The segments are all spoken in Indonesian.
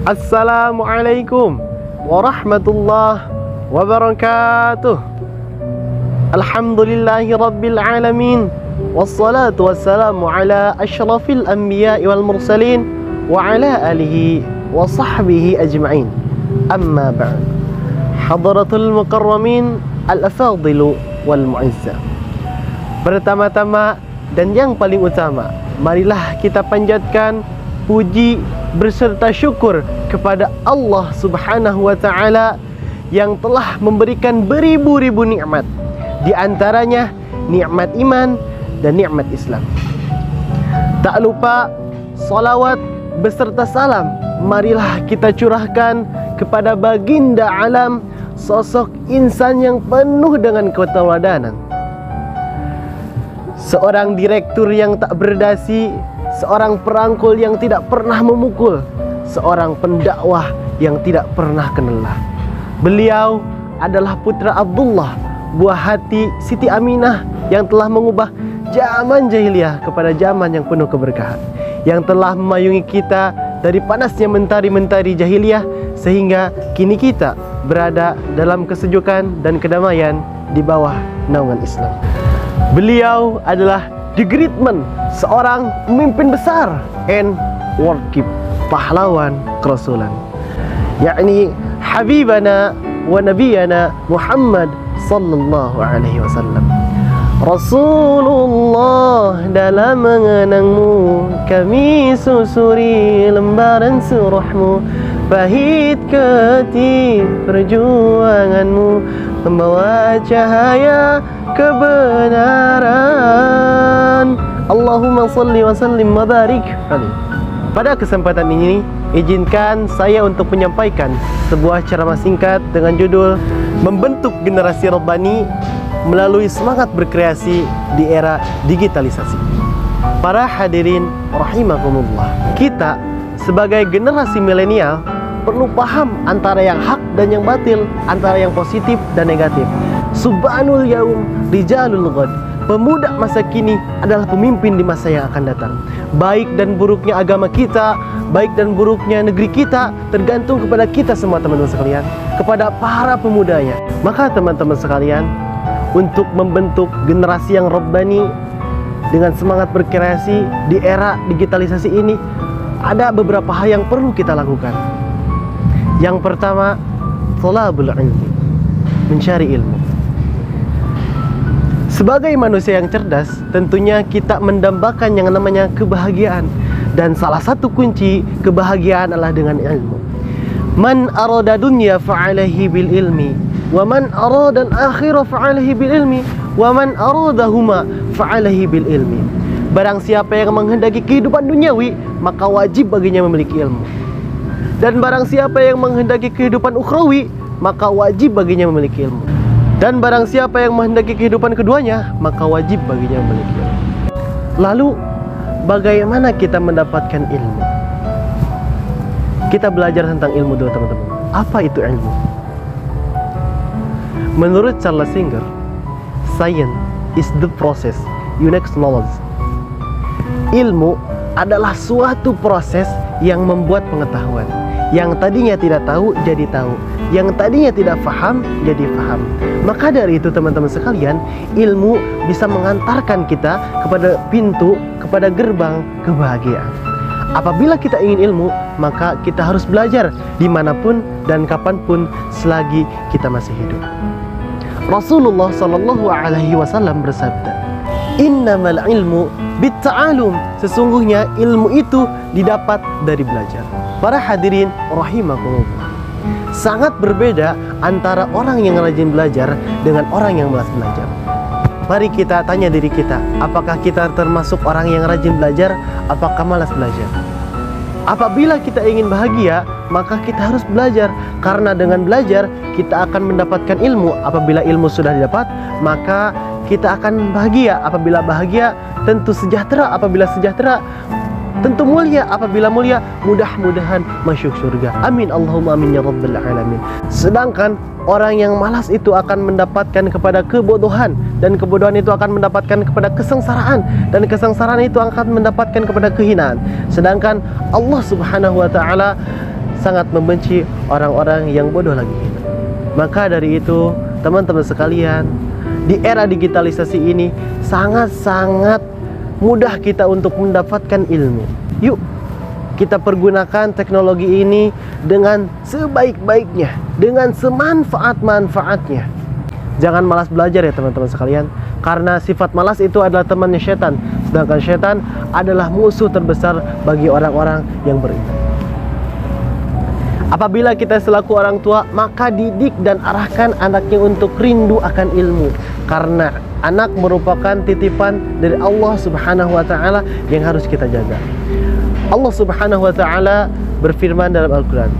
Assalamualaikum warahmatullahi wabarakatuh. Alhamdulillahi rabbil alamin. Wassalatu wassalamu ala ashrafil anbiya'i wal mursalin wa ala alihi wa sahbihi ajma'in. Amma ba'd. Hadratul mukarramin al-afadilu wal mu'izza. Pertama-tama dan yang paling utama, marilah kita panjatkan puji berserta syukur kepada Allah Subhanahu wa ta'ala yang telah memberikan beribu-ribu nikmat, di antaranya nikmat iman dan nikmat Islam. Tak lupa salawat beserta salam marilah kita curahkan kepada baginda alam, sosok insan yang penuh dengan keteladanan, seorang direktur yang tak berdasi, seorang perangkul yang tidak pernah memukul, seorang pendakwah yang tidak pernah kenelah. Beliau adalah putra Abdullah, buah hati Siti Aminah, yang telah mengubah zaman jahiliyah kepada zaman yang penuh keberkahan, yang telah memayungi kita dari panasnya mentari-mentari jahiliyah sehingga kini kita berada dalam kesejukan dan kedamaian di bawah naungan Islam. Beliau adalah the great man, seorang pemimpin besar and wakil pahlawan kerasulan, yakni Habibana wa Nabiyana Muhammad sallallahu alaihi wasallam. Rasulullah, dalam mengenangmu kami susuri lembaran surahmu, pahit ketih perjuanganmu membawa cahaya kebenaran. Allahumma salli wa sallim wa barik alaihi. Pada kesempatan ini, izinkan saya untuk menyampaikan sebuah ceramah singkat dengan judul Membentuk Generasi Rabbani Melalui Semangat Berkreasi di Era Digitalisasi. Para hadirin rahimakumullah, kita sebagai generasi milenial perlu paham antara yang hak dan yang batil, antara yang positif dan negatif. Subhanul yaum rijalul ghad. Pemuda masa kini adalah pemimpin di masa yang akan datang. Baik dan buruknya agama kita, baik dan buruknya negeri kita, tergantung kepada kita semua teman-teman sekalian, kepada para pemudanya. Maka teman-teman sekalian, untuk membentuk generasi yang rabbani dengan semangat berkreasi di era digitalisasi ini, ada beberapa hal yang perlu kita lakukan. Yang pertama, thalabul ilmi, mencari ilmu. Sebagai manusia yang cerdas, tentunya kita mendambakan yang namanya kebahagiaan, dan salah satu kunci kebahagiaan adalah dengan ilmu. Man arada dunya fa'alaihi bil ilmi, wa man arada al-akhirah fa'alaihi bil ilmi, wa man aradahuma fa'alaihi bil ilmi. Barang siapa yang menghendaki kehidupan duniawi, maka wajib baginya memiliki ilmu. Dan barang siapa yang menghendaki kehidupan ukhrawi, maka wajib baginya memiliki ilmu. Dan barang siapa yang menghendaki kehidupan keduanya, maka wajib baginya memiliki ilmu. Lalu, bagaimana kita mendapatkan ilmu? Kita belajar tentang ilmu dulu teman-teman. Apa itu ilmu? Menurut Charles Singer, science is the process, unique knowledge. Ilmu adalah suatu proses yang membuat pengetahuan. Yang tadinya tidak tahu jadi tahu, yang tadinya tidak faham jadi faham. Maka dari itu teman-teman sekalian, ilmu bisa mengantarkan kita kepada pintu, kepada gerbang kebahagiaan. Apabila kita ingin ilmu, maka kita harus belajar dimanapun dan kapanpun selagi kita masih hidup. Rasulullah sallallahu alaihi wasallam bersabda, "Innamal ilmu bitta'alum." Sesungguhnya ilmu itu didapat dari belajar. Para hadirin rahimakumullah, sangat berbeda antara orang yang rajin belajar dengan orang yang malas belajar. Mari kita tanya diri kita, apakah kita termasuk orang yang rajin belajar, apakah malas belajar? Apabila kita ingin bahagia, maka kita harus belajar, karena dengan belajar kita akan mendapatkan ilmu. Apabila ilmu sudah didapat, maka kita akan bahagia. Apabila bahagia, tentu sejahtera. Apabila sejahtera, tentu mulia. Apabila mulia, mudah-mudahan masuk surga. Amin Allahumma amin ya rabbal alamin. Sedangkan orang yang malas itu akan mendapatkan kepada kebodohan, dan kebodohan itu akan mendapatkan kepada kesengsaraan, dan kesengsaraan itu akan mendapatkan kepada kehinaan. Sedangkan Allah Subhanahu wa taala sangat membenci orang-orang yang bodoh lagi hina. Maka dari itu, teman-teman sekalian, di era digitalisasi ini sangat-sangat mudah kita untuk mendapatkan ilmu. Yuk, kita pergunakan teknologi ini dengan sebaik-baiknya, dengan semanfaat-manfaatnya. Jangan malas belajar ya teman-teman sekalian, karena sifat malas itu adalah temannya setan, sedangkan setan adalah musuh terbesar bagi orang-orang yang beriman. Apabila kita selaku orang tua, maka didik dan arahkan anaknya untuk rindu akan ilmu, karena anak merupakan titipan dari Allah Subhanahu wa taala yang harus kita jaga. Allah Subhanahu wa taala berfirman dalam Al-Qur'an,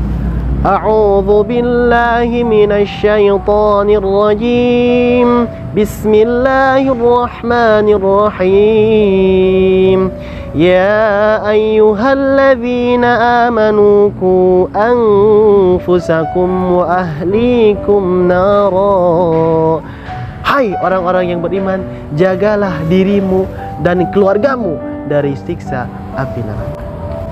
A'udzu billahi minasy syaithanir rajim. Bismillahirrahmanirrahim. Ya ayyuhalladzina amanu qu anfusakum wa ahlikum nara. Hai orang-orang yang beriman, jagalah dirimu dan keluargamu dari siksa api neraka.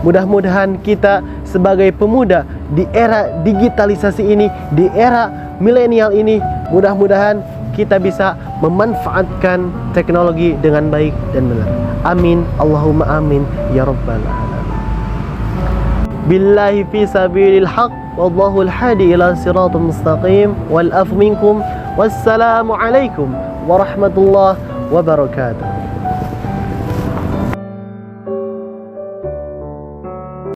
Mudah-mudahan kita sebagai pemuda di era digitalisasi ini, di era milenial ini, mudah-mudahan kita bisa memanfaatkan teknologi dengan baik dan benar. Amin, Allahumma amin, ya rabbal alamin. Billahi fi sabilil haq, wallahu al-hadi ila siratal mustaqim, wal afu minkum, wassalamu alaikum warahmatullahi wabarakatuh.